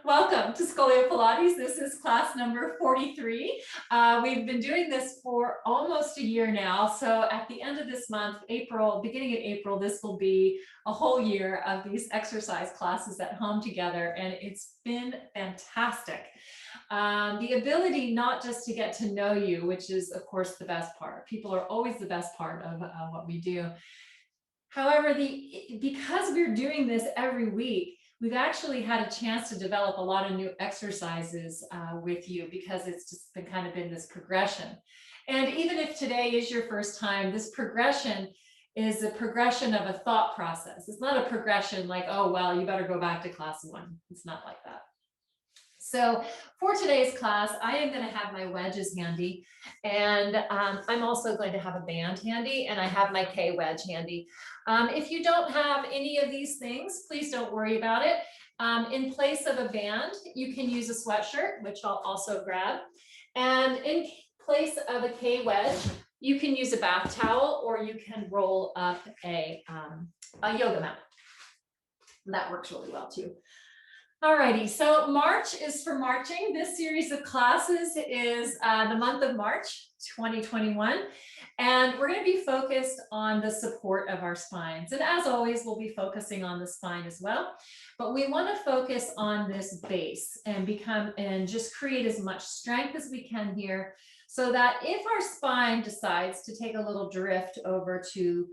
Welcome to Scolio-Pilates. This is class number 43. We've been doing this for almost a year now. So at the end of this month, April, beginning of April, this will be a whole year of these exercise classes at home together. And it's been fantastic. The ability not just to get to know you, which is, of course, the best part. People are always the best part of what we do. However, because we're doing this every week, we've actually had a chance to develop a lot of new exercises with you because it's just been kind of been this progression. And even if today is your first time, this progression is a progression of a thought process. It's not a progression like, oh, well, you better go back to class 1. It's not like that. So for today's class, I am going to have my wedges handy, and I'm also going to have a band handy, and I have my K wedge handy. If you don't have any of these things, please don't worry about it. In place of a band, you can use a sweatshirt, which I'll also grab. And in place of a K wedge, you can use a bath towel, or you can roll up a yoga mat. That works really well too. Alrighty, so March is for marching. This series of classes is the month of March 2021, and we're going to be focused on the support of our spines. And as always, we'll be focusing on the spine as well, but we want to focus on this base and just create as much strength as we can here, so that if our spine decides to take a little drift over to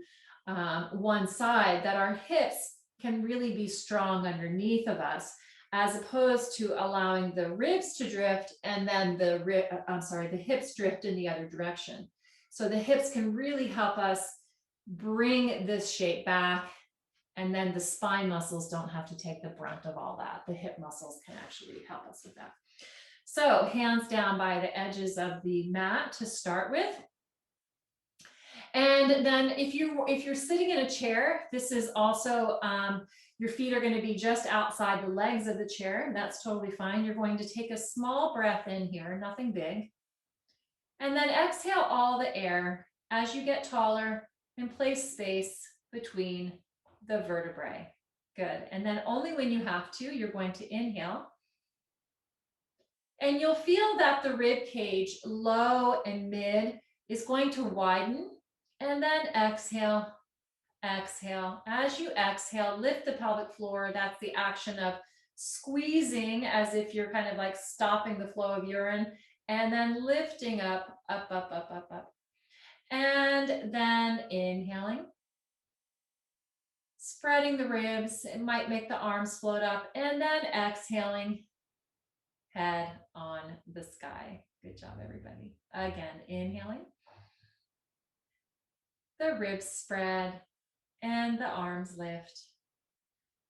one side, that our hips can really be strong underneath of us, as opposed to allowing the ribs to drift and then the hips drift in the other direction. So the hips can really help us bring this shape back, and then the spine muscles don't have to take the brunt of all that. The hip muscles can actually help us with that. So hands down by the edges of the mat to start with. And then if you're sitting in a chair, this is also, your feet are going to be just outside the legs of the chair. That's totally fine. You're going to take a small breath in here, nothing big. And then exhale all the air as you get taller and place space between the vertebrae. Good. And then only when you have to, you're going to inhale. And you'll feel that the rib cage, low and mid, is going to widen. And then exhale, exhale. As you exhale, lift the pelvic floor. That's the action of squeezing, as if you're kind of like stopping the flow of urine, and then lifting up, up, up, up, up, up. And then inhaling, spreading the ribs. It might make the arms float up, and then exhaling, head on the sky. Good job, everybody. Again, inhaling. The ribs spread and the arms lift,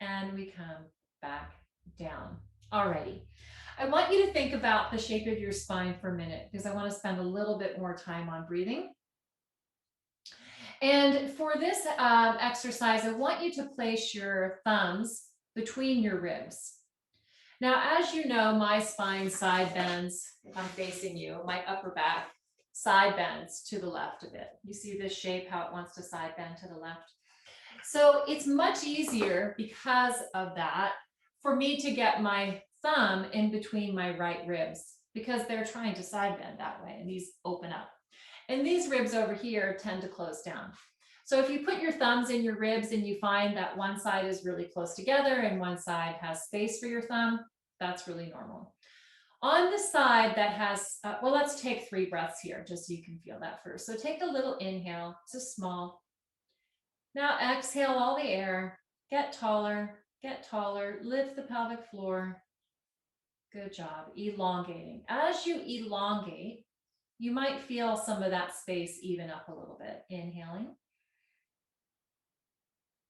and we come back down. Alrighty. I want you to think about the shape of your spine for a minute, because I want to spend a little bit more time on breathing. And for this exercise, I want you to place your thumbs between your ribs. Now, as you know, my spine side bends. If I'm facing you, my upper back side bends to the left a bit. You see this shape, how it wants to side bend to the left. So it's much easier because of that for me to get my thumb in between my right ribs, because they're trying to side bend that way, and these open up. And these ribs over here tend to close down. So if you put your thumbs in your ribs and you find that one side is really close together and one side has space for your thumb, that's really normal. On the side that has, well, let's take 3 breaths here, just so you can feel that first. So take a little inhale, just small. Now exhale all the air, get taller, lift the pelvic floor. Good job, elongating. As you elongate, you might feel some of that space even up a little bit. Inhaling.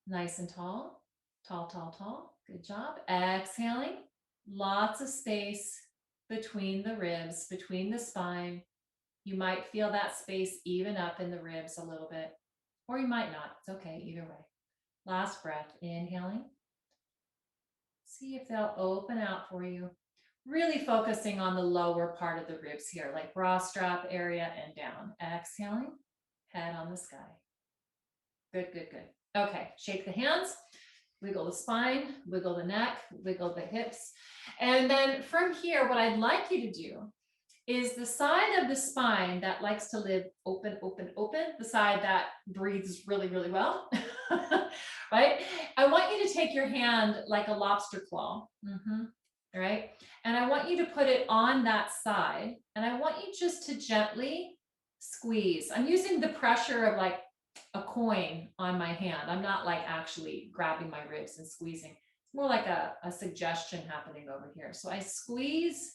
Nice and tall, tall, tall, tall. Good job. Exhaling, lots of space between the ribs, between the spine. You might feel that space even up in the ribs a little bit, or you might not. It's okay, either way. Last breath, inhaling. See if they'll open out for you. Really focusing on the lower part of the ribs here, like bra strap area and down. Exhaling, head on the sky. Good, good, good. Okay, shake the hands. Wiggle the spine, wiggle the neck, wiggle the hips. And then from here, what I'd like you to do is the side of the spine that likes to live open, open, open, the side that breathes really, really well, right? I want you to take your hand like a lobster claw, right? And I want you to put it on that side, and I want you just to gently squeeze. I'm using the pressure of like a coin on my hand. I'm not like actually grabbing my ribs and squeezing. It's more like a suggestion happening over here. So I squeeze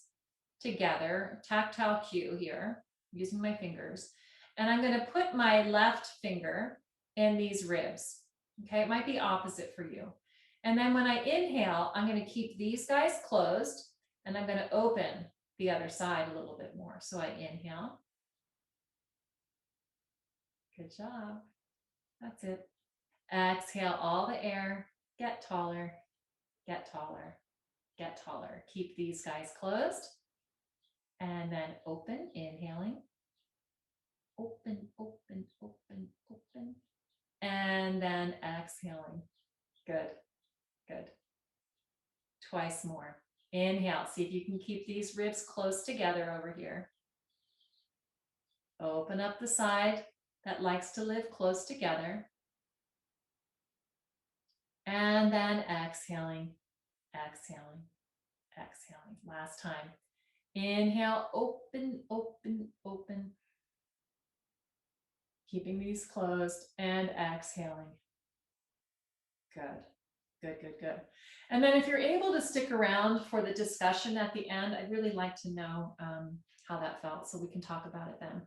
together, tactile cue here, using my fingers. And I'm going to put my left finger in these ribs. Okay, it might be opposite for you. And then when I inhale, I'm going to keep these guys closed, and I'm going to open the other side a little bit more. So I inhale. Good job. That's it. Exhale all the air, get taller, get taller, get taller. Keep these guys closed. And then open, inhaling. Open, open, open, open. And then exhaling. Good, good. Twice more. Inhale. See if you can keep these ribs close together over here. Open up the side that likes to live close together. And then exhaling, exhaling, exhaling. Last time. Inhale, open, open, open. Keeping these closed and exhaling. Good, good, good, good. And then if you're able to stick around for the discussion at the end, I'd really like to know how that felt so we can talk about it then.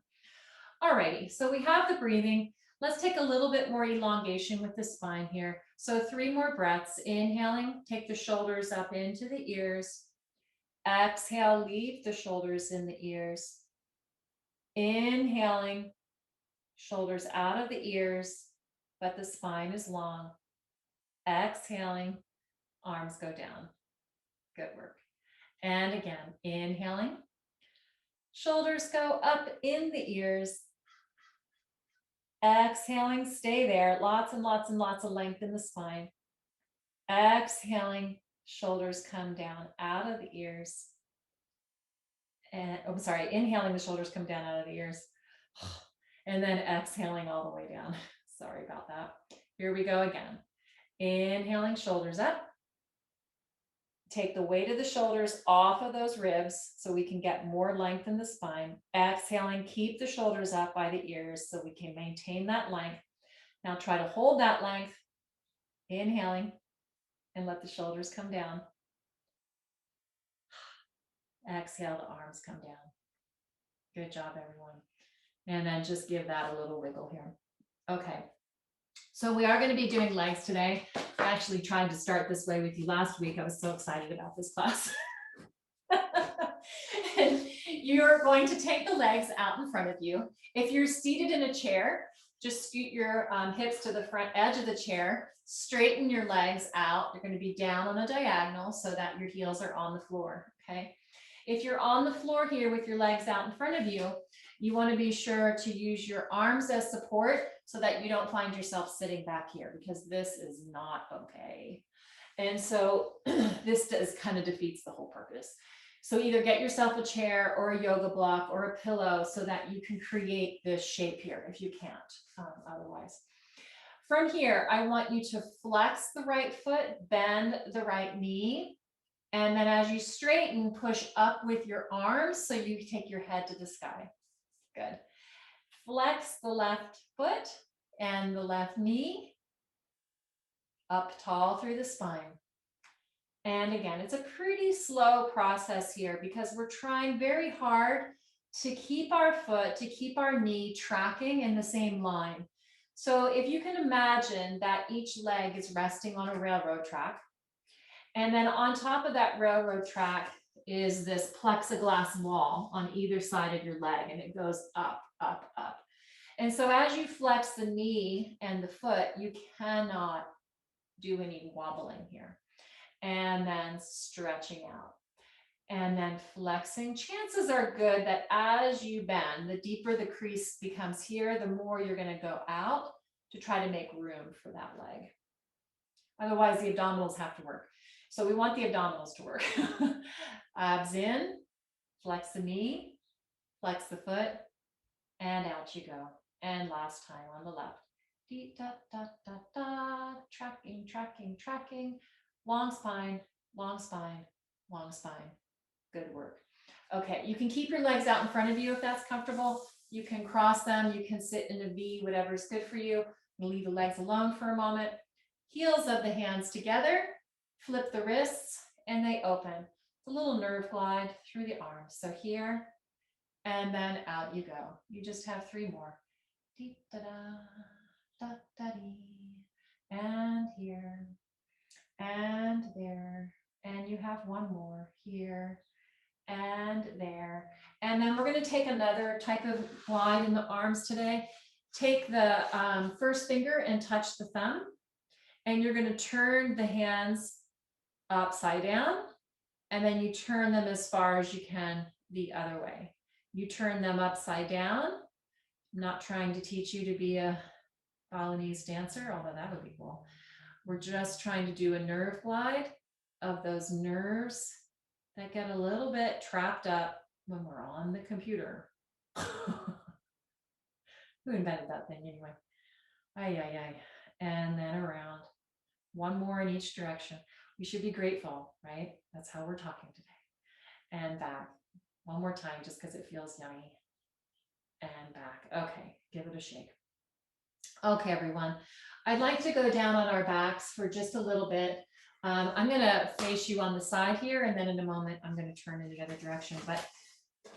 Alrighty, so we have the breathing. Let's take a little bit more elongation with the spine here. So 3 more breaths. Inhaling, take the shoulders up into the ears. Exhale, leave the shoulders in the ears. Inhaling, shoulders out of the ears, but the spine is long. Exhaling, arms go down. Good work. And again, inhaling, shoulders go up in the ears. Exhaling, stay there. Lots and lots and lots of length in the spine. Exhaling, shoulders come down out of the ears. And inhaling, the shoulders come down out of the ears. And then exhaling all the way down. Sorry about that. Here we go again. Inhaling, shoulders up. Take the weight of the shoulders off of those ribs so we can get more length in the spine. Exhaling, keep the shoulders up by the ears so we can maintain that length. Now try to hold that length. Inhaling, and let the shoulders come down. Exhale, the arms come down. Good job, everyone. And then just give that a little wiggle here. Okay. So we are going to be doing legs today. I actually tried to start this way with you last week. I was so excited about this class. And you're going to take the legs out in front of you. If you're seated in a chair, just scoot your hips to the front edge of the chair, straighten your legs out. You're going to be down on a diagonal so that your heels are on the floor, okay? If you're on the floor here with your legs out in front of you, you want to be sure to use your arms as support so that you don't find yourself sitting back here, because this is not okay. And so this kind of defeats the whole purpose. So either get yourself a chair or a yoga block or a pillow so that you can create this shape here if you can't otherwise. From here, I want you to flex the right foot, bend the right knee, and then as you straighten, push up with your arms so you take your head to the sky. Good. Flex the left foot and the left knee up tall through the spine. And again, it's a pretty slow process here because we're trying very hard to keep our foot, to keep our knee tracking in the same line. So if you can imagine that each leg is resting on a railroad track, and then on top of that railroad track is this plexiglass wall on either side of your leg, and it goes up, up, up. And so as you flex the knee and the foot, you cannot do any wobbling here. And then stretching out. And then flexing. Chances are good that as you bend, the deeper the crease becomes here, the more you're going to go out to try to make room for that leg. Otherwise, the abdominals have to work. So we want the abdominals to work. Abs in, flex the knee, flex the foot, and out you go. And last time on the left. Dee, da, da, da, da. Tracking, tracking, tracking. Long spine, long spine, long spine. Good work. Okay, you can keep your legs out in front of you if that's comfortable. You can cross them. You can sit in a V, whatever's good for you. Leave the legs alone for a moment. Heels of the hands together. Flip the wrists and they open. It's a little nerve glide through the arms. So here and then out you go. You just have 3 more. Dee, da, da, da, da, dee. And here and there. And you have 1 more here and there. And then we're going to take another type of glide in the arms today. Take the first finger and touch the thumb. And you're going to turn the hands upside down. And then you turn them as far as you can the other way. You turn them upside down. I'm not trying to teach you to be a Balinese dancer, although that would be cool. We're just trying to do a nerve glide of those nerves that get a little bit trapped up when we're on the computer. Who invented that thing anyway? Ay, ay, ay. And then around. 1 more in each direction. We should be grateful, right? That's how we're talking today. And back. 1 more time, just because it feels yummy. And back. Okay, give it a shake. Okay, everyone. I'd like to go down on our backs for just a little bit. I'm going to face you on the side here, and then in a moment, I'm going to turn in the other direction. But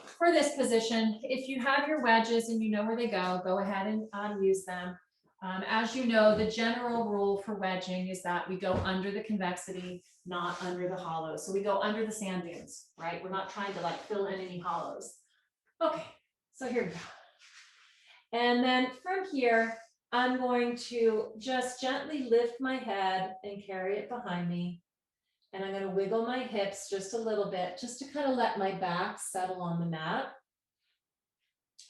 for this position, if you have your wedges and you know where they go ahead and use them. As you know, the general rule for wedging is that we go under the convexity, not under the hollows. So we go under the sand dunes, right? We're not trying to like fill in any hollows. Okay, so here we go. And then from here, I'm going to just gently lift my head and carry it behind me. And I'm going to wiggle my hips just a little bit, just to kind of let my back settle on the mat.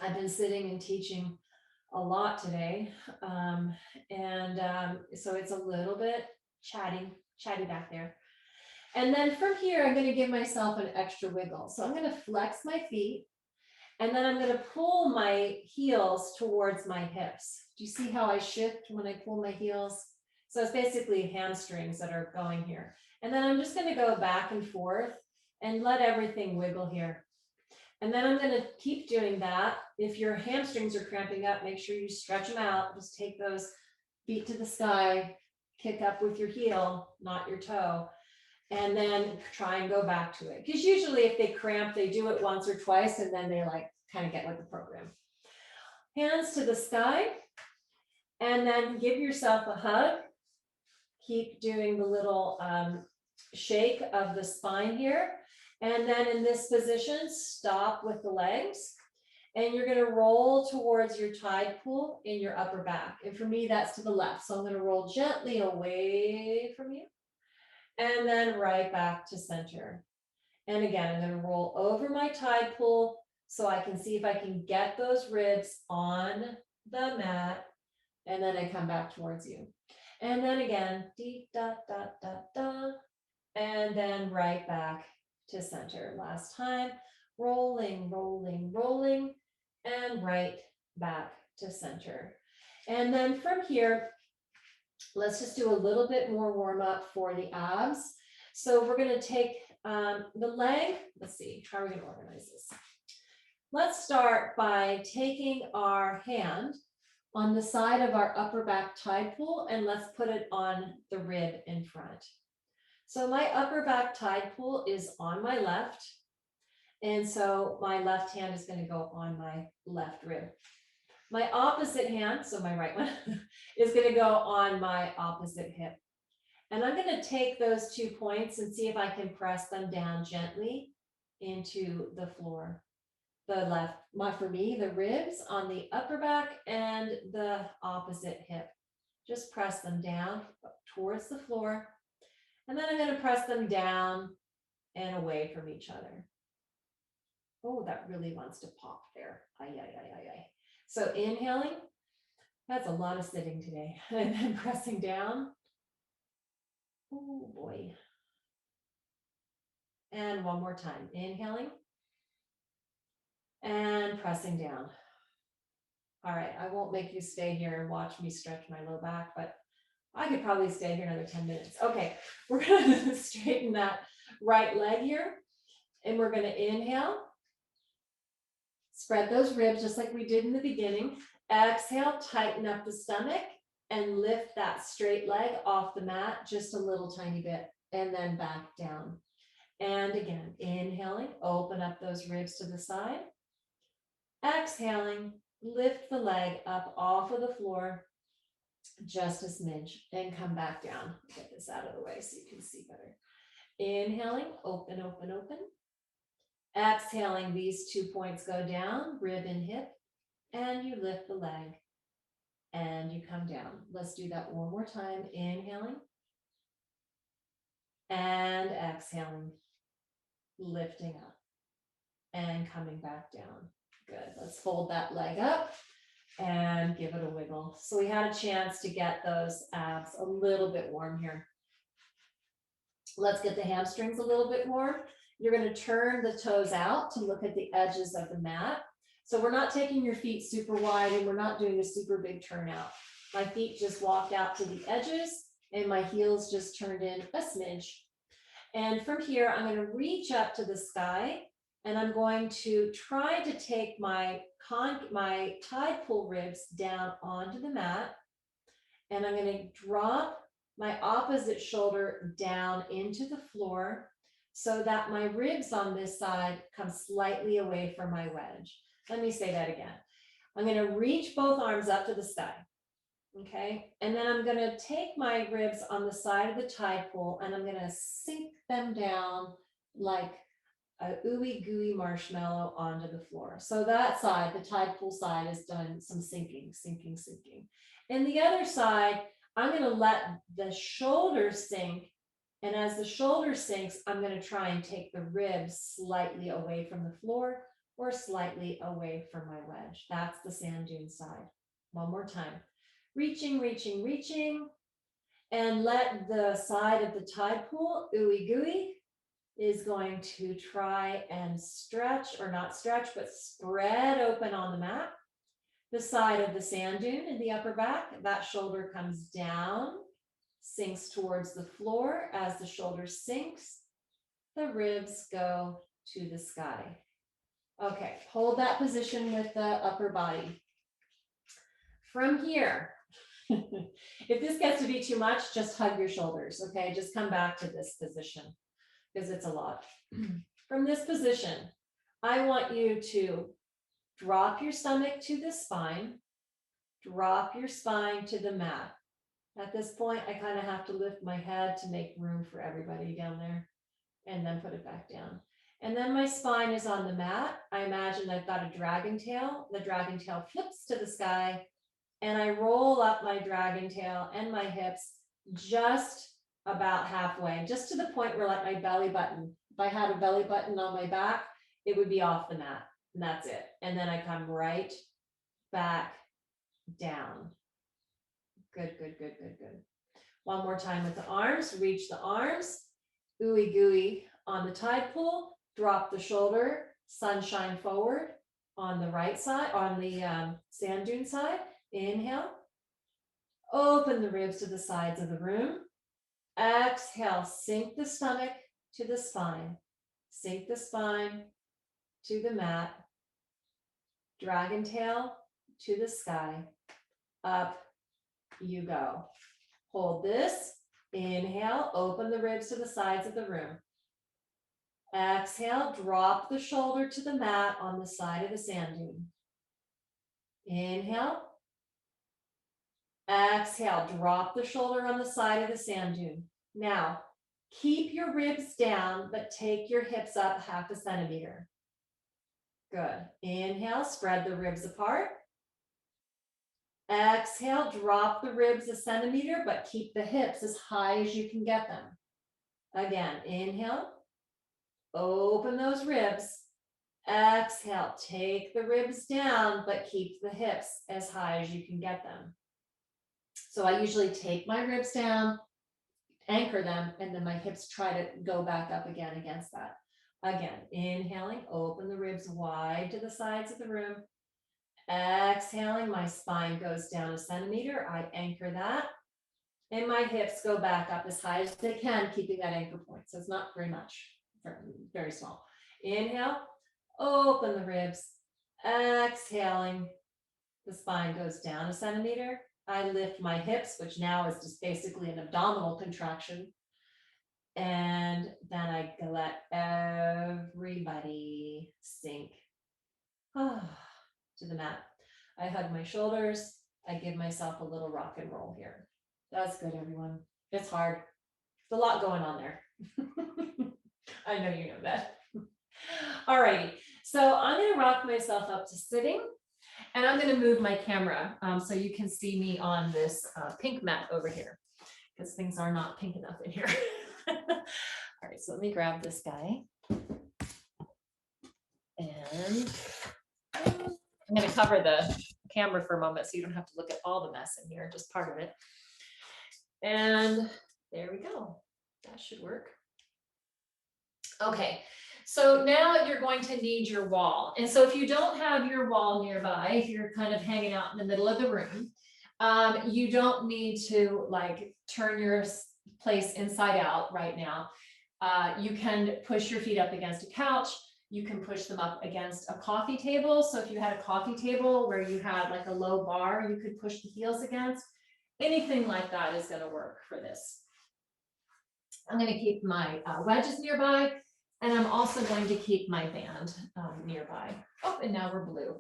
I've been sitting and teaching a lot today. So it's a little bit chatty back there. And then from here, I'm going to give myself an extra wiggle. So I'm going to flex my feet. And then I'm going to pull my heels towards my hips. Do you see how I shift when I pull my heels? So it's basically hamstrings that are going here. And then I'm just going to go back and forth and let everything wiggle here. And then I'm going to keep doing that. If your hamstrings are cramping up, make sure you stretch them out. Just take those feet to the sky, kick up with your heel, not your toe. And then try and go back to it. Because usually if they cramp, they do it once or twice and then they like kind of get with the program. Hands to the sky. And then give yourself a hug. Keep doing the little shake of the spine here. And then in this position, stop with the legs. And you're going to roll towards your tide pool in your upper back. And for me, that's to the left. So I'm going to roll gently away from you. And then right back to center. And again, I'm going to roll over my tide pool so I can see if I can get those ribs on the mat. And then I come back towards you. And then again, dee, da, da, da, da. And then right back to center. Last time, rolling, rolling, rolling, and right back to center. And then from here, let's just do a little bit more warm up for the abs. So we're going to take the leg. Let's see, how are we going to organize this? Let's start by taking our hand on the side of our upper back tide pool and let's put it on the rib in front. So my upper back tide pool is on my left. And so my left hand is going to go on my left rib. My opposite hand, so my right one, is going to go on my opposite hip. And I'm going to take those 2 points and see if I can press them down gently into the floor. The left, for me, the ribs on the upper back and the opposite hip. Just press them down towards the floor. And then I'm going to press them down and away from each other. Oh, that really wants to pop there. Ay, ay, ay, ay, ay. So inhaling, that's a lot of sitting today. And then pressing down Oh boy. And one more time, inhaling and pressing down. All right, I won't make you stay here and watch me stretch my low back, but I could probably stay here another 10 minutes. Okay, we're gonna straighten that right leg here, and we're gonna inhale, spread those ribs just like we did in the beginning. Exhale, tighten up the stomach and lift that straight leg off the mat just a little tiny bit, and then back down. And again, inhaling, open up those ribs to the side. Exhaling, lift the leg up off of the floor just a smidge and come back down. Get this out of the way so you can see better. Inhaling, open, open, open. Exhaling, these 2 points go down, rib and hip, and you lift the leg and you come down. Let's do that one more time. Inhaling and exhaling, lifting up and coming back down. Good. Let's fold that leg up and give it a wiggle. So we had a chance to get those abs a little bit warm here. Let's get the hamstrings a little bit warm. You're going to turn the toes out to look at the edges of the mat. So we're not taking your feet super wide and we're not doing a super big turnout. My feet just walked out to the edges and my heels just turned in a smidge. And from here, I'm going to reach up to the sky and I'm going to try to take my tide pull ribs down onto the mat. And I'm going to drop my opposite shoulder down into the floor so that my ribs on this side come slightly away from my wedge. Let me say that again. I'm going to reach both arms up to the sky. Okay. And then I'm going to take my ribs on the side of the tide pool and I'm going to sink them down like a ooey gooey marshmallow onto the floor. So that side, the tide pool side, has done some sinking. And the other side, I'm going to let the shoulders sink. And as the shoulder sinks, I'm going to try and take the ribs slightly away from the floor or slightly away from my wedge. That's the sand dune side. One more time. Reaching, reaching, reaching. And let the side of the tide pool, ooey gooey, is going to try and stretch, or not stretch, but spread open on the mat. The side of the sand dune in the upper back, that shoulder comes down, sinks towards the floor. As the shoulder sinks, the ribs go to the sky. Okay, hold that position with the upper body. From here, if this gets to be too much, just hug your shoulders, okay? Just come back to this position because it's a lot. From this position, I want you to drop your stomach to the spine, drop your spine to the mat. At this point, I kind of have to lift my head to make room for everybody down there and then put it back down. And then my spine is on the mat. I imagine I've got a dragon tail. The dragon tail flips to the sky and I roll up my dragon tail and my hips just about halfway, just to the point where like my belly button, if I had a belly button on my back, it would be off the mat, and that's it. And then I come right back down. Good. One more time with the arms, reach the arms, ooey gooey on the tide pool, drop the shoulder, sunshine forward on the right side, on the sand dune side. Inhale, open the ribs to the sides of the room. Exhale, sink the stomach to the spine. Sink the spine to the mat. Dragon tail to the sky. Up you go. Hold this. Inhale, open the ribs to the sides of the room. Exhale, drop the shoulder to the mat on the side of the sand dune. Inhale. Exhale, drop the shoulder on the side of the sand dune. Now, keep your ribs down, but take your hips up 0.5 centimeter. Good. Inhale, spread the ribs apart. Exhale, drop the ribs 1 centimeter, but keep the hips as high as you can get them. Again, inhale, open those ribs. Exhale, take the ribs down, but keep the hips as high as you can get them. So I usually take my ribs down anchor them, and then my hips try to go back up again against that. Again, inhaling, open the ribs wide to the sides of the room. Exhaling, my spine goes down a centimeter. I anchor that. And my hips go back up as high as they can, keeping that anchor point. So it's not very much, very small. Inhale, open the ribs. Exhaling, the spine goes down a centimeter. I lift my hips, which now is just basically an abdominal contraction. And then I let everybody sink to the mat. I hug my shoulders. I give myself a little rock and roll here. That's good, everyone. It's hard. There's a lot going on there. I know you know that. All righty. So I'm going to rock myself up to sitting, and I'm going to move my camera so you can see me on this pink mat over here, because things are not pink enough in here. All right, so let me grab this guy. And I'm going to cover the camera for a moment so you don't have to look at all the mess in here, just part of it. And there we go. That should work. Okay, so now you're going to need your wall. And so if you don't have your wall nearby, if you're kind of hanging out in the middle of the room, you don't need to like turn your place inside out right now. You can push your feet up against a couch. You can push them up against a coffee table. So if you had a coffee table where you had like a low bar, you could push the heels against. Anything like that is going to work for this. I'm going to keep my wedges nearby, and I'm also going to keep my band nearby. Oh, and now we're blue.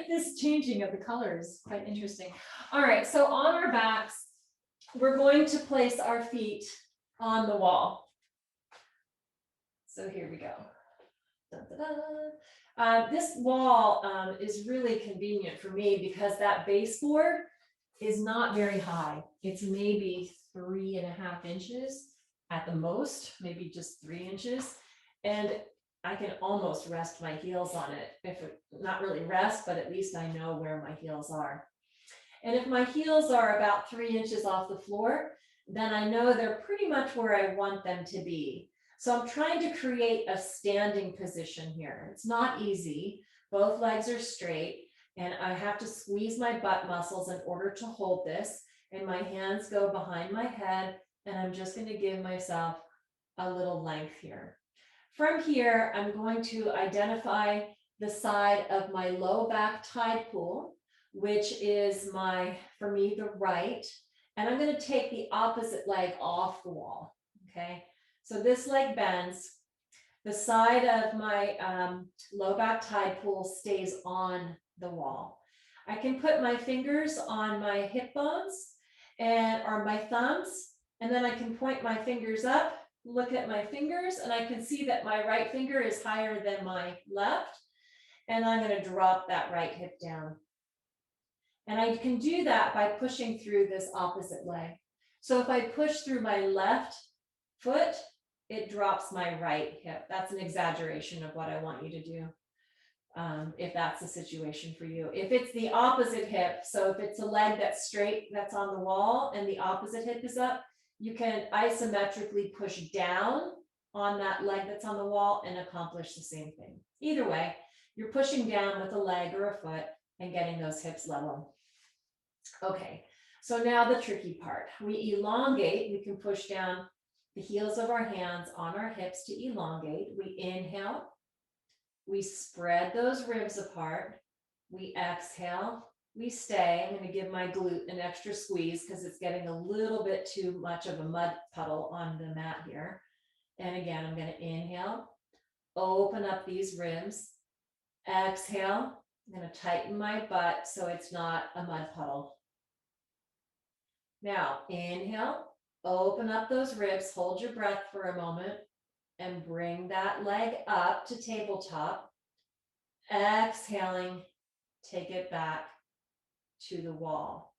This changing of the colors, quite interesting. All right, so on our backs, we're going to place our feet on the wall. So here we go. Dun, dun, dun. This wall is really convenient for me because that baseboard is not very high. It's maybe 3.5 inches at the most, maybe just 3 inches. And I can almost rest my heels on it. If it, not really rest, but at least I know where my heels are. And if my heels are about 3 inches off the floor, then I know they're pretty much where I want them to be. So I'm trying to create a standing position here. It's not easy. Both legs are straight, and I have to squeeze my butt muscles in order to hold this. And my hands go behind my head, and I'm just going to give myself a little length here. From here, I'm going to identify the side of my low back tide pool, which is for me, the right. And I'm going to take the opposite leg off the wall. Okay. So this leg bends. The side of my low back tide pool stays on the wall. I can put my fingers on my hip bones or my thumbs, and then I can point my fingers up, look at my fingers, and I can see that my right finger is higher than my left. And I'm going to drop that right hip down. And I can do that by pushing through this opposite leg. So if I push through my left foot, it drops my right hip. That's an exaggeration of what I want you to do, if that's the situation for you. If it's the opposite hip, so if it's a leg that's straight, that's on the wall, and the opposite hip is up, you can isometrically push down on that leg that's on the wall and accomplish the same thing. Either way, you're pushing down with a leg or a foot and getting those hips level. Okay, so now the tricky part. We elongate, we can push down the heels of our hands on our hips to elongate. We inhale, we spread those ribs apart, we exhale, we stay. I'm going to give my glute an extra squeeze because it's getting a little bit too much of a mud puddle on the mat here. And again, I'm going to inhale, open up these ribs, exhale, I'm going to tighten my butt so it's not a mud puddle. Now, inhale, open up those ribs, hold your breath for a moment, and bring that leg up to tabletop. Exhaling, take it back to the wall.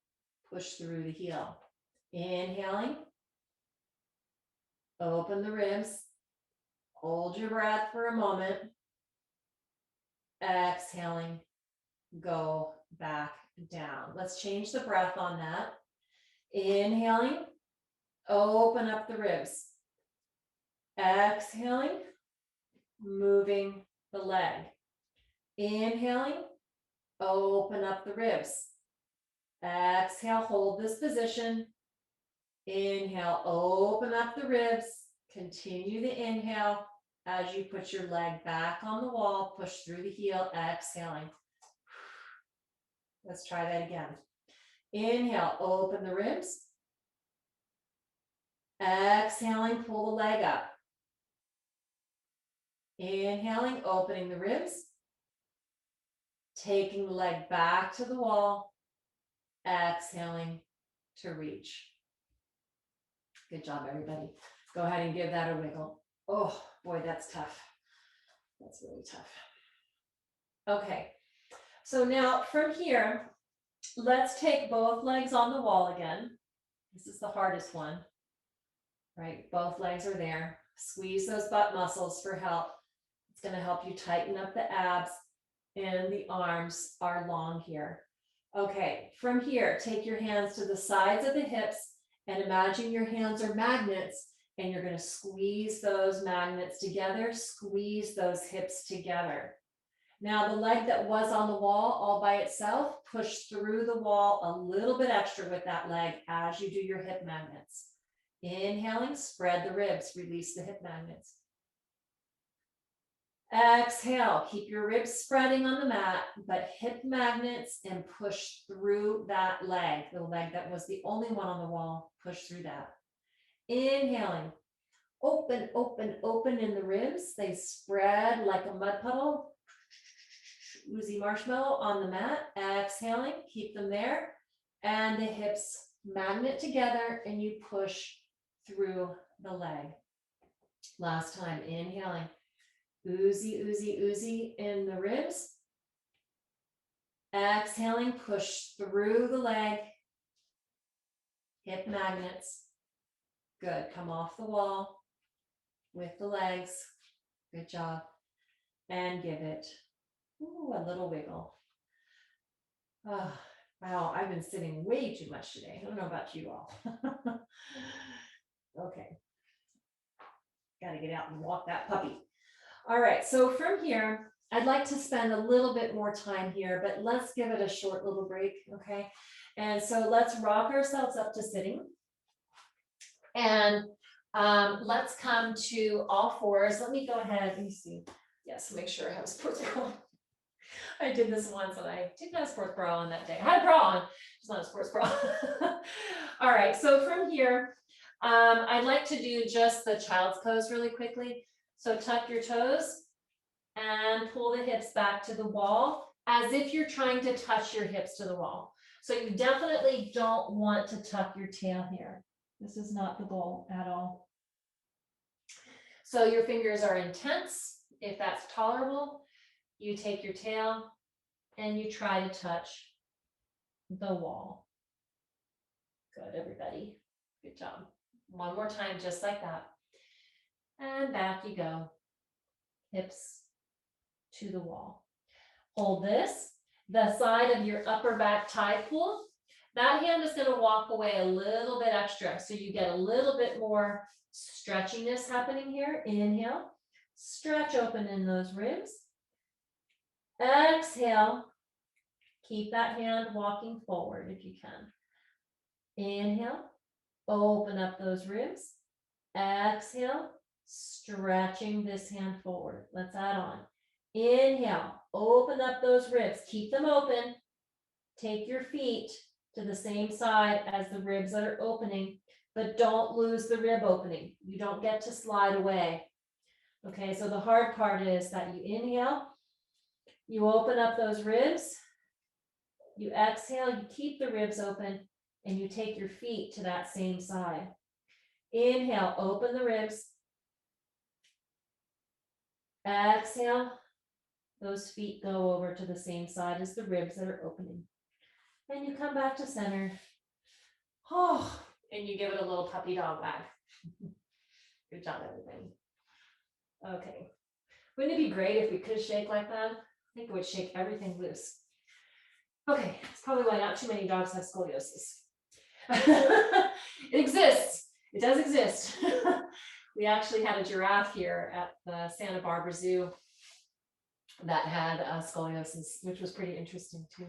Push through the heel. Inhaling, open the ribs, hold your breath for a moment. Exhaling, go back down. Let's change the breath on that. Inhaling, open up the ribs. Exhaling, moving the leg. Inhaling, open up the ribs. Exhale, hold this position. Inhale, open up the ribs. Continue the inhale as you put your leg back on the wall, push through the heel, exhaling. Let's try that again. Inhale, open the ribs. Exhaling, pull the leg up. Inhaling, opening the ribs. Taking the leg back to the wall. Exhaling to reach. Good job, everybody. Go ahead and give that a wiggle. Oh, boy, that's tough. That's really tough. Okay, so now from here, let's take both legs on the wall again. This is the hardest one, right? Both legs are there. Squeeze those butt muscles for help. It's going to help you tighten up the abs, and the arms are long here. Okay, from here, take your hands to the sides of the hips and imagine your hands are magnets, and you're going to squeeze those magnets together, squeeze those hips together. Now the leg that was on the wall all by itself, push through the wall a little bit extra with that leg as you do your hip magnets. Inhaling, spread the ribs, release the hip magnets. Exhale, keep your ribs spreading on the mat, but hip magnets and push through that leg, the leg that was the only one on the wall, push through that. Inhaling, open, open, open in the ribs. They spread like a mud puddle. Oozy marshmallow on the mat. Exhaling, keep them there. And the hips magnet together and you push through the leg. Last time, inhaling. Oozy, oozy, oozy in the ribs. Exhaling, push through the leg. Hip magnets. Good. Come off the wall with the legs. Good job. And give it a little wiggle. Oh, wow, I've been sitting way too much today. I don't know about you all. Okay. Got to get out and walk that puppy. All right, so from here, I'd like to spend a little bit more time here, but let's give it a short little break, okay? And so let's rock ourselves up to sitting. And let's come to all fours. Let me go ahead, let me see. Yes, make sure I have a sports bra. I did this once and I didn't have a sports bra on that day. I had a bra on, just not a sports bra. All right, so from here, I'd like to do just the child's pose really quickly. So tuck your toes and pull the hips back to the wall as if you're trying to touch your hips to the wall. So you definitely don't want to tuck your tail here. This is not the goal at all. So your fingers are intense. If that's tolerable, you take your tail and you try to touch the wall. Good, everybody. Good job. One more time, just like that. And back you go. Hips to the wall. Hold this. The side of your upper back thigh pull. That hand is going to walk away a little bit extra. So you get a little bit more stretchiness happening here. Inhale. Stretch open in those ribs. Exhale. Keep that hand walking forward if you can. Inhale. Open up those ribs. Exhale. Stretching this hand forward. Let's add on. Inhale. Open up those ribs. Keep them open. Take your feet to the same side as the ribs that are opening, but don't lose the rib opening. You don't get to slide away. Okay, so the hard part is that you inhale, you open up those ribs, you exhale, you keep the ribs open, and you take your feet to that same side. Inhale, open the ribs. Exhale, those feet go over to the same side as the ribs that are opening. And you come back to center. Oh, and you give it a little puppy dog wag. Good job, everybody. Okay. Wouldn't it be great if we could shake like that? I think it would shake everything loose. Okay, it's probably why not too many dogs have scoliosis. It exists. It does exist. We actually had a giraffe here at the Santa Barbara Zoo that had scoliosis, which was pretty interesting too.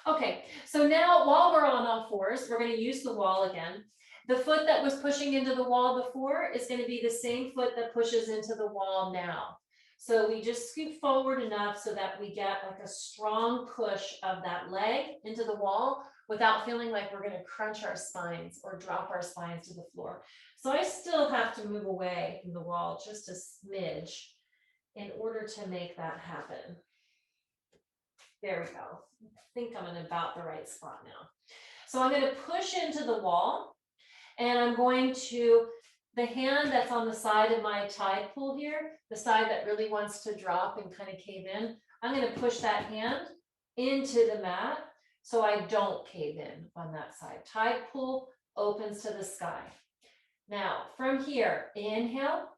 Okay, so now while we're on all fours, we're going to use the wall again. The foot that was pushing into the wall before is going to be the same foot that pushes into the wall now. So we just scoop forward enough so that we get like a strong push of that leg into the wall without feeling like we're going to crunch our spines or drop our spines to the floor. So I still have to move away from the wall just a smidge in order to make that happen. There we go. I think I'm in about the right spot now. So I'm going to push into the wall, and I'm going to, the hand that's on the side of my tide pool here, the side that really wants to drop and kind of cave in, I'm going to push that hand into the mat so I don't cave in on that side. Tide pool opens to the sky. Now from here, inhale,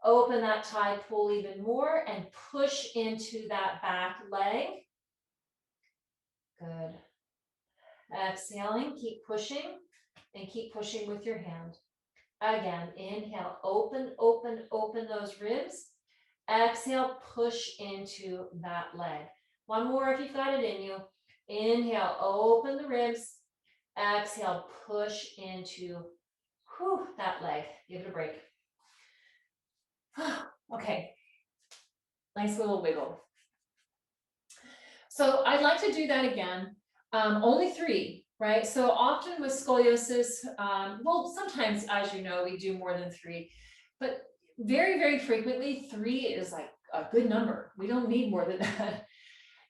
open that tide pool even more and push into that back leg. Good. Exhaling, keep pushing and keep pushing with your hand. Again, inhale, open, open, open those ribs. Exhale, push into that leg. One more if you've got it in you. Inhale, open the ribs. Exhale, push into that leg. Give it a break. Okay, nice little wiggle. So I'd like to do that again. Only 3, right? So often with scoliosis, well, sometimes, as you know, we do more than 3, but very, very frequently, 3 is like a good number. We don't need more than that.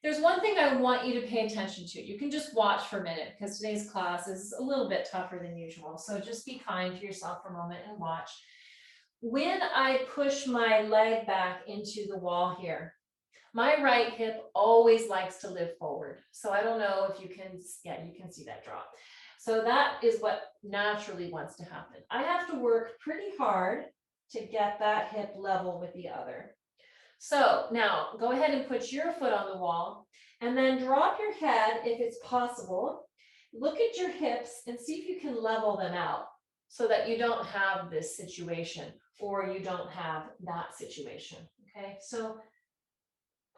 There's one thing I want you to pay attention to. You can just watch for a minute because today's class is a little bit tougher than usual. So just be kind to yourself for a moment and watch. When I push my leg back into the wall here, my right hip always likes to live forward. So I don't know if you can, yeah, you can see that drop. So that is what naturally wants to happen. I have to work pretty hard to get that hip level with the other. So now go ahead and put your foot on the wall and then drop your head if it's possible. Look at your hips and see if you can level them out so that you don't have this situation or you don't have that situation. Okay, so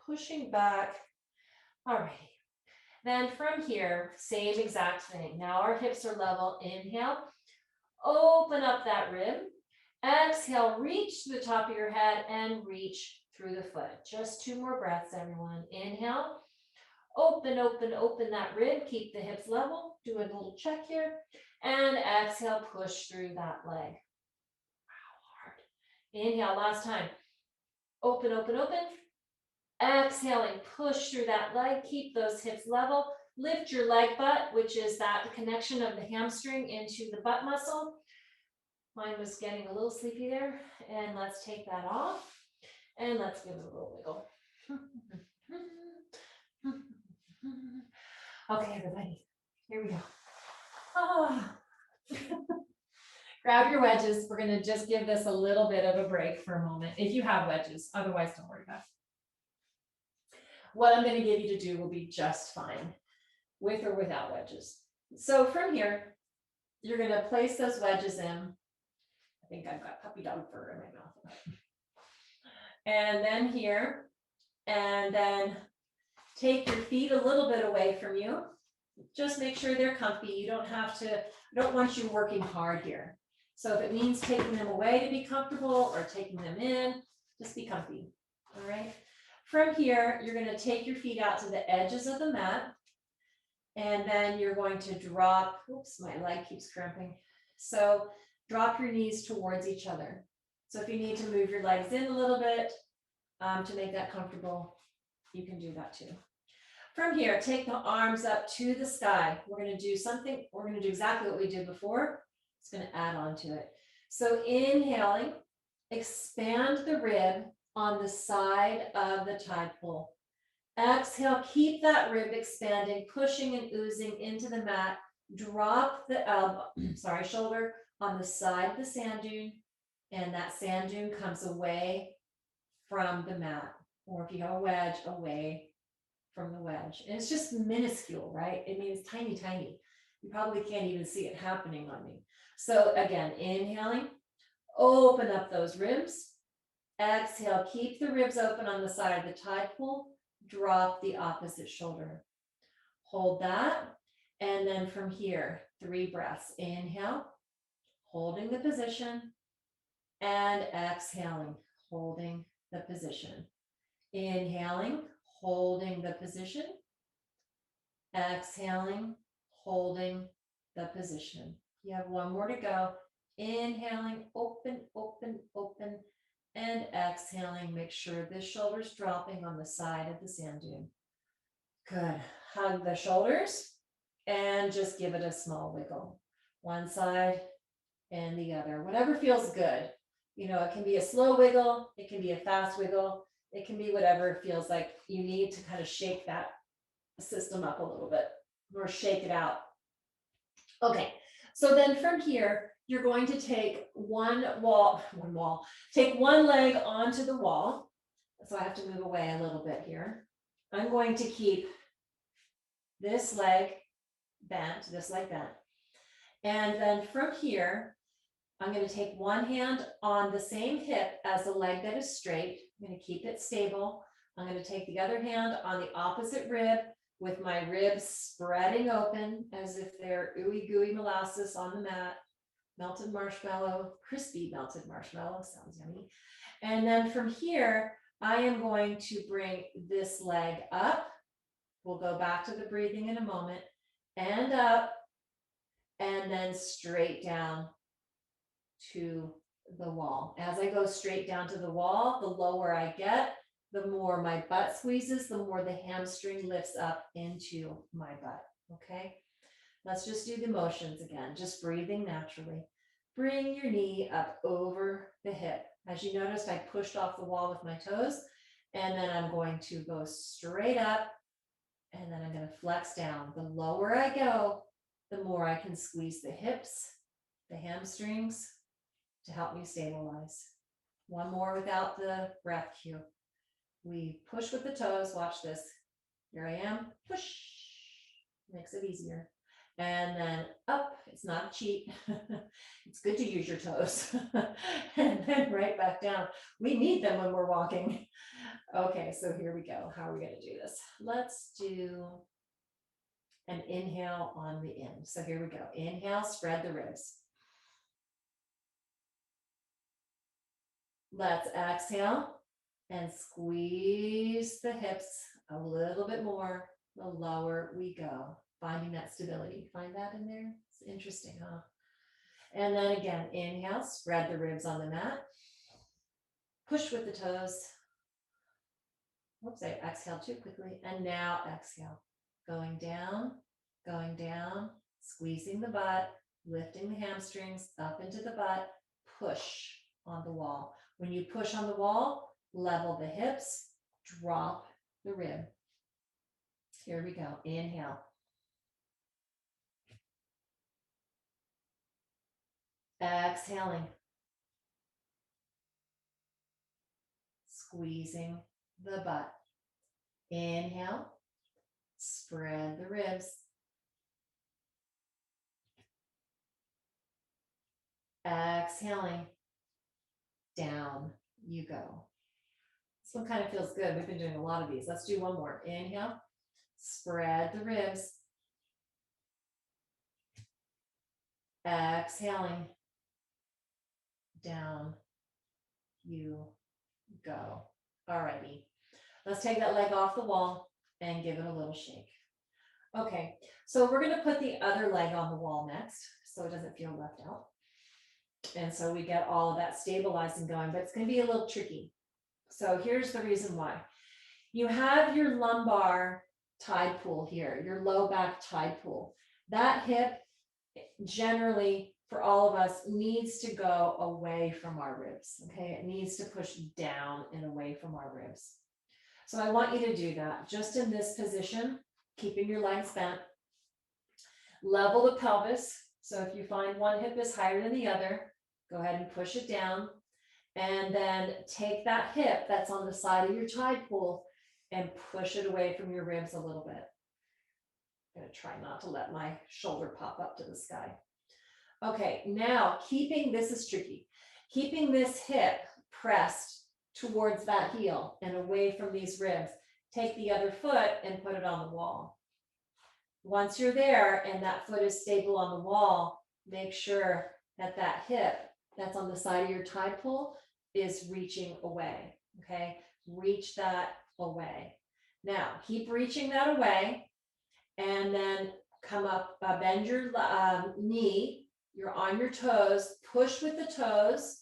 pushing back. All right. Then from here, same exact thing. Now our hips are level. Inhale, open up that rib. Exhale, reach to the top of your head and reach through the foot. Just 2 more breaths, everyone. Inhale, open, open, open that rib. Keep the hips level. Do a little check here. And exhale, push through that leg. Wow, hard. Inhale, last time. Open, open, open. Exhaling, push through that leg. Keep those hips level. Lift your leg butt, which is that connection of the hamstring into the butt muscle. Mine was getting a little sleepy there. And let's take that off. And let's give it a little wiggle. Okay, everybody, here we go. Grab your wedges. We're going to just give this a little bit of a break for a moment. If you have wedges, otherwise don't worry about it. What I'm going to give you to do will be just fine, with or without wedges. So from here, you're going to place those wedges in. I think I've got puppy dog fur in my mouth. And then here, and then take your feet a little bit away from you. Just make sure they're comfy. You don't have to, I don't want you working hard here. So if it means taking them away to be comfortable or taking them in, just be comfy. All right. From here, you're going to take your feet out to the edges of the mat. And then you're going to drop, oops, my leg keeps cramping. So drop your knees towards each other. So if you need to move your legs in a little bit to make that comfortable, you can do that too. From here, take the arms up to the sky. We're going to do something, we're going to do exactly what we did before. It's going to add on to it. So inhaling, expand the rib on the side of the tide pool. Exhale, keep that rib expanding, pushing and oozing into the mat. Drop the elbow, shoulder on the side of the sand dune, and that sand dune comes away from the mat. Or if you have a wedge, away from the wedge. And it's just minuscule, right? I mean, it's tiny, tiny. You probably can't even see it happening on me. So again, inhaling, open up those ribs. Exhale, keep the ribs open on the side of the tide pool. Drop the opposite shoulder. Hold that. And then from here, 3 breaths. Inhale, holding the position, and exhaling, holding the position. Inhaling, holding the position. Exhaling, holding the position. You have one more to go. Inhaling, open, open, open, and exhaling. Make sure the shoulder's dropping on the side of the sand dune. Good. Hug the shoulders and just give it a small wiggle. One side and the other, whatever feels good. You know, it can be a slow wiggle, it can be a fast wiggle, it can be whatever feels like you need to kind of shake that system up a little bit or shake it out. Okay, so then from here, you're going to take take one leg onto the wall. So I have to move away a little bit here. I'm going to keep this leg bent. And then from here, I'm going to take one hand on the same hip as the leg that is straight. I'm going to keep it stable. I'm going to take the other hand on the opposite rib with my ribs spreading open as if they're ooey gooey molasses on the mat. Melted marshmallow, crispy melted marshmallow, sounds yummy. And then from here, I am going to bring this leg up. We'll go back to the breathing in a moment, and up, and then straight down to the wall. As I go straight down to the wall, the lower I get, the more my butt squeezes, the more the hamstring lifts up into my butt, okay? Let's just do the motions again, just breathing naturally. Bring your knee up over the hip. As you noticed, I pushed off the wall with my toes, and then I'm going to go straight up, and then I'm going to flex down. The lower I go, the more I can squeeze the hips, the hamstrings to help me stabilize. One more without the breath cue. We push with the toes. Watch this. Here I am. Push. Makes it easier. And then up. It's not a cheat. It's good to use your toes. And then right back down. We need them when we're walking. Okay, so here we go. How are we going to do this? Let's do an inhale on the in. So here we go. Inhale, spread the ribs. Let's exhale and squeeze the hips a little bit more. The lower we go, finding that stability. Find that in there? It's interesting, huh? And then again, inhale, spread the ribs on the mat. Push with the toes. Whoops, I exhaled too quickly. And now exhale. Going down, squeezing the butt, lifting the hamstrings up into the butt, push on the wall. When you push on the wall, level the hips, drop the rib. Here we go. Inhale. Exhaling. Squeezing the butt. Inhale. Spread the ribs. Exhaling. Down you go. This one kind of feels good. We've been doing a lot of these. Let's do one more. Inhale. Spread the ribs. Exhaling. Down you go. Alrighty. Let's take that leg off the wall and give it a little shake. Okay, so we're going to put the other leg on the wall next so it doesn't feel left out. And so we get all of that stabilizing going, but it's going to be a little tricky. So here's the reason why. You have your lumbar tide pool here, your low back tide pool. That hip generally for all of us needs to go away from our ribs, okay? It needs to push down and away from our ribs. So I want you to do that just in this position, keeping your legs bent. Level the pelvis. So if you find one hip is higher than the other, go ahead and push it down. And then take that hip that's on the side of your tide pool and push it away from your ribs a little bit. I'm going to try not to let my shoulder pop up to the sky. Okay, now this is tricky, keeping this hip pressed towards that heel and away from these ribs. Take the other foot and put it on the wall. Once you're there and that foot is stable on the wall, make sure that that hip that's on the side of your tie pull is reaching away, okay? Reach that away. Now, keep reaching that away and then come up, bend your knee, you're on your toes, push with the toes,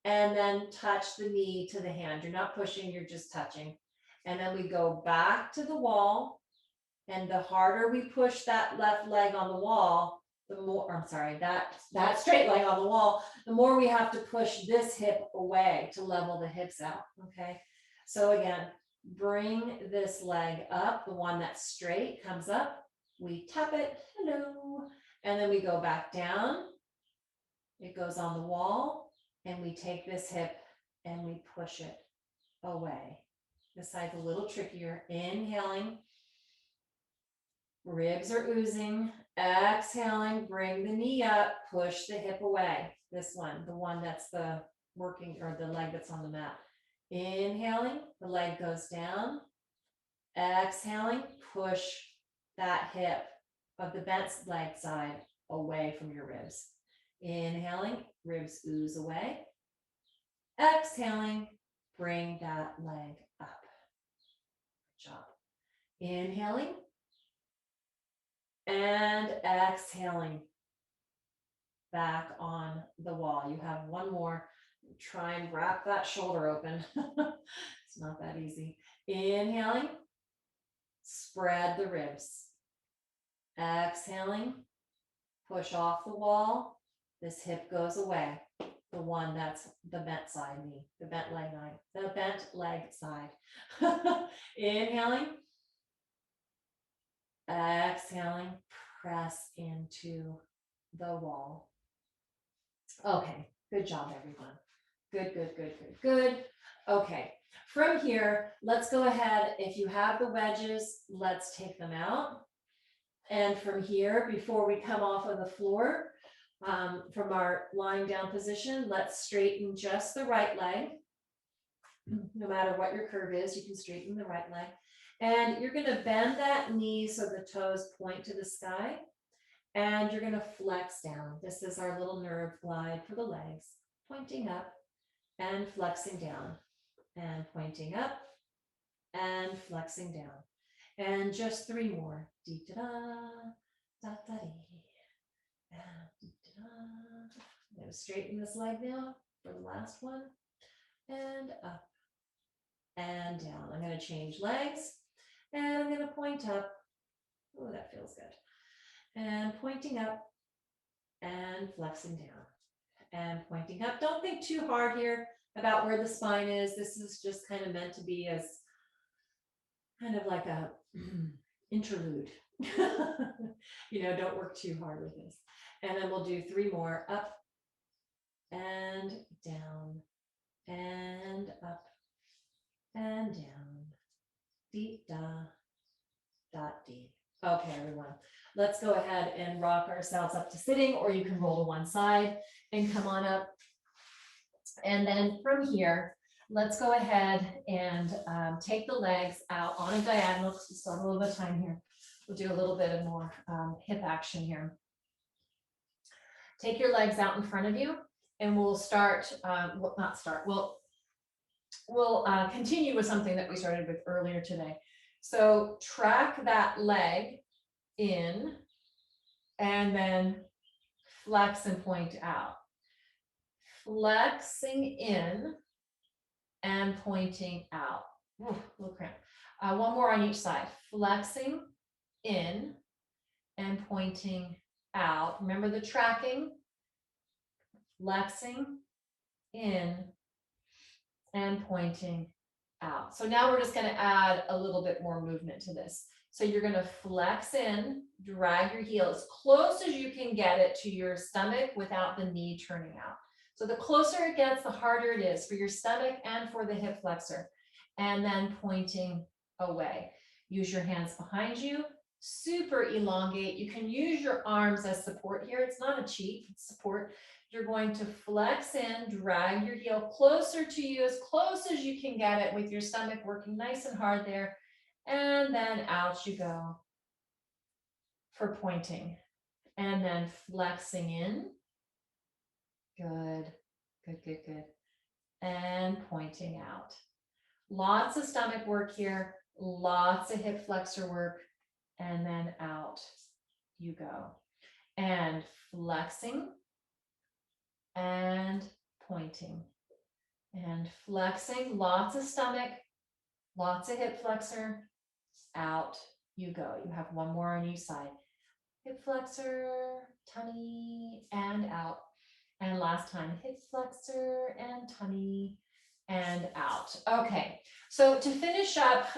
and then touch the knee to the hand. You're not pushing, you're just touching. And then we go back to the wall, and the harder we push that left leg on the wall, the more, I'm sorry, that straight leg on the wall, the more we have to push this hip away to level the hips out, okay? So again, bring this leg up, the one that's straight comes up, we tap it, hello, and then we go back down, it goes on the wall, and we take this hip and we push it away. This side's a little trickier, inhaling, ribs are oozing, exhaling, bring the knee up, push the hip away. This one, the one that's the working, or the leg that's on the mat. Inhaling, the leg goes down. Exhaling, push that hip of the bent leg side away from your ribs. Inhaling, ribs ooze away. Exhaling, bring that leg up. Good job. Inhaling, and exhaling back on the wall. You have one more. Try and wrap that shoulder open. It's not that easy. Inhaling, spread the ribs. Exhaling, push off the wall. This hip goes away. The one that's the bent side knee, the bent leg side. Inhaling, exhaling, press into the wall. Okay, good job, everyone. Good, good, good, good, good. Okay, from here, let's go ahead. If you have the wedges, let's take them out. And from here, before we come off of the floor, from our lying down position, let's straighten just the right leg. No matter what your curve is, you can straighten the right leg. And you're gonna bend that knee so the toes point to the sky. And you're gonna flex down. This is our little nerve glide for the legs, pointing up and flexing down, and pointing up and flexing down. And just 3 more. Dee da da, da da dee. I'm going to straighten this leg now for the last one. And up and down. I'm going to change legs. And I'm going to point up. Oh, that feels good. And pointing up and flexing down. And pointing up. Don't think too hard here about where the spine is. This is just kind of meant to be as kind of like a interlude. Don't work too hard with this. And then we'll do 3 more, up and down and up and down. Deep da, dot deep. Okay, everyone, let's go ahead and rock ourselves up to sitting, or you can roll to one side and come on up. And then from here, let's go ahead and take the legs out on a diagonal, because we still have a little bit of time here. We'll do a little bit of more hip action here. Take your legs out in front of you, and we'll we'll continue with something that we started with earlier today. So track that leg in, and then flex and point out. Flexing in and pointing out. Ooh, a little cramp. One more on each side. Flexing in and pointing out. Remember the tracking. Flexing in and pointing out. So now we're just going to add a little bit more movement to this. So you're going to flex in, drag your heel as close as you can get it to your stomach without the knee turning out. So the closer it gets, the harder it is for your stomach and for the hip flexor. And then pointing away. Use your hands behind you super elongate. You can use your arms as support here. It's not a cheat, it's support. You're going to flex in, drag your heel closer to you, as close as you can get it with your stomach working nice and hard there. And then out you go for pointing. And then flexing in. Good, good, good, good. And pointing out. Lots of stomach work here, lots of hip flexor work, and then out you go. And flexing and pointing and flexing, lots of stomach, lots of hip flexor, out you go. You have one more on each side. Hip flexor, tummy, and out. And last time, hip flexor and tummy and out. Okay, so to finish up,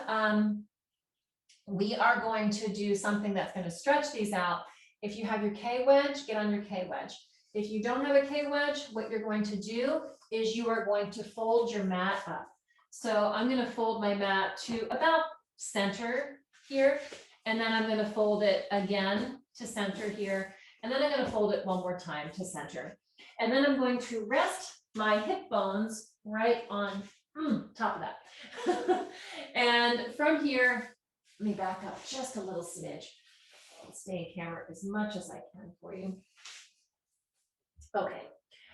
we are going to do something that's going to stretch these out. If you have your K wedge, get on your K wedge. If you don't have a K wedge, what you're going to do is you are going to fold your mat up. So I'm going to fold my mat to about center here, and then I'm going to fold it again to center here, and then I'm going to fold it one more time to center. And then I'm going to rest my hip bones right on top of that. And from here, let me back up just a little smidge. I'll stay in camera as much as I can for you. Okay,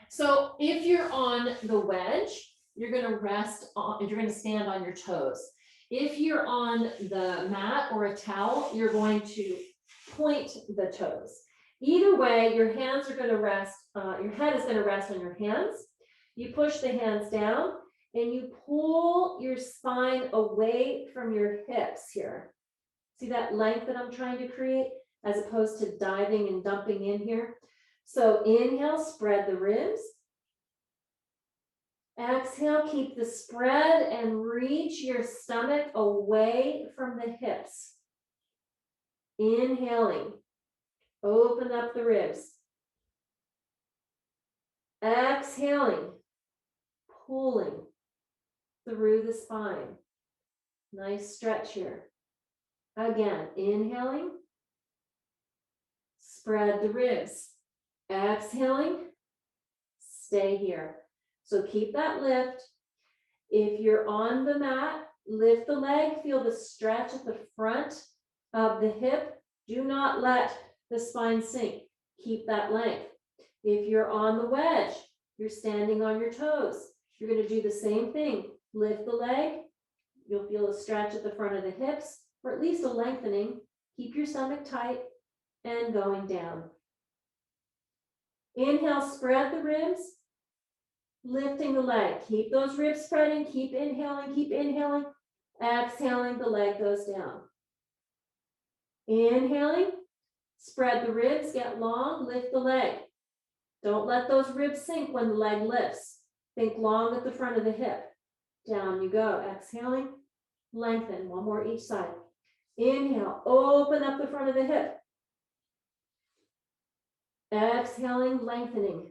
so if you're on the wedge, you're going to rest on, you're going to stand on your toes. If you're on the mat or a towel, you're going to point the toes. Either way, your hands are going to rest, your head is going to rest on your hands. You push the hands down and you pull your spine away from your hips here. See that length that I'm trying to create as opposed to diving and dumping in here? So inhale, spread the ribs. Exhale, keep the spread and reach your stomach away from the hips. Inhaling, open up the ribs. Exhaling, pulling through the spine. Nice stretch here. Again, inhaling, spread the ribs. Exhaling, stay here. So keep that lift. If you're on the mat, lift the leg, feel the stretch at the front of the hip. Do not let the spine sink. Keep that length. If you're on the wedge, you're standing on your toes. You're going to do the same thing. Lift the leg. You'll feel a stretch at the front of the hips, or at least a lengthening. Keep your stomach tight and going down. Inhale, spread the ribs, lifting the leg. Keep those ribs spreading, keep inhaling, exhaling, the leg goes down. Inhaling, spread the ribs, get long, lift the leg. Don't let those ribs sink when the leg lifts. Think long at the front of the hip. Down you go, exhaling, lengthen, one more each side. Inhale, open up the front of the hip. Exhaling, lengthening.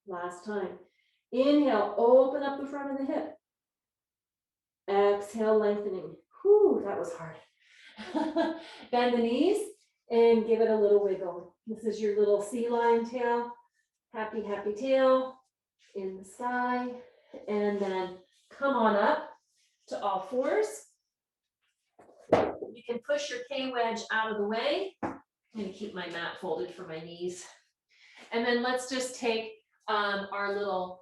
Last time. Inhale, open up the front of the hip. Exhale, lengthening. Whew, that was hard. Bend the knees and give it a little wiggle. This is your little sea lion tail. Happy, happy tail in the sky. And then come on up to all fours. You can push your K wedge out of the way. I'm going to keep my mat folded for my knees. And then let's just take our little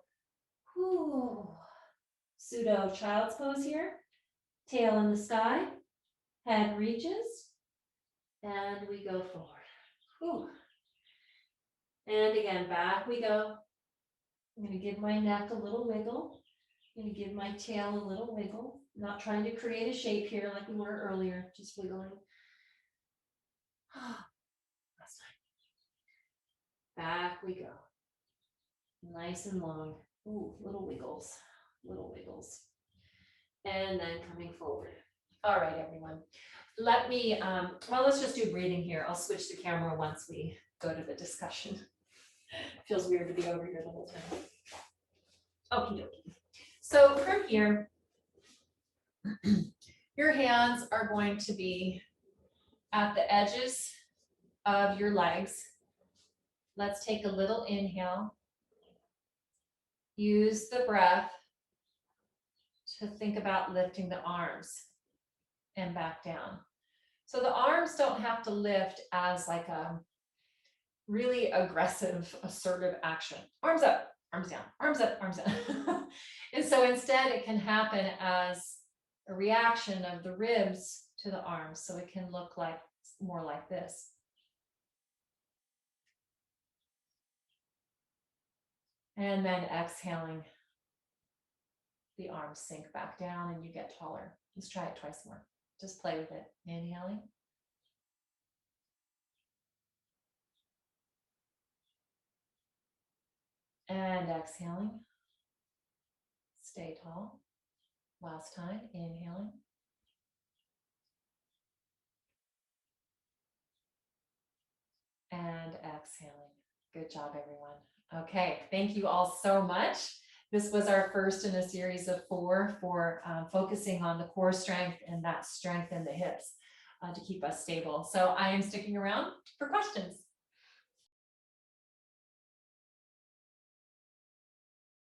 pseudo child's pose here. Tail in the sky, head reaches, and we go forward. And again, back we go. I'm going to give my neck a little wiggle. I'm going to give my tail a little wiggle. I'm not trying to create a shape here like we were earlier, just wiggling. Last time. Back we go. Nice and long. Ooh, little wiggles. And then coming forward. All right, everyone. Let me, let's just do breathing here. I'll switch the camera once we go to the discussion. Feels weird to be over here the whole time. Okie dokie. So from here, your hands are going to be at the edges of your legs. Let's take a little inhale. Use the breath to think about lifting the arms and back down. So the arms don't have to lift as like a really aggressive, assertive action. Arms up, arms down, arms up, arms down. And so instead it can happen as a reaction of the ribs to the arms. So it can look like more like this. And then exhaling, the arms sink back down and you get taller. Let's try it twice more. Just play with it. Inhaling. And exhaling. Stay tall. Last time, inhaling. And exhaling. Good job, everyone. Okay, thank you all so much. This was our first in a series of 4 for focusing on the core strength and that strength in the hips to keep us stable. So I am sticking around for questions.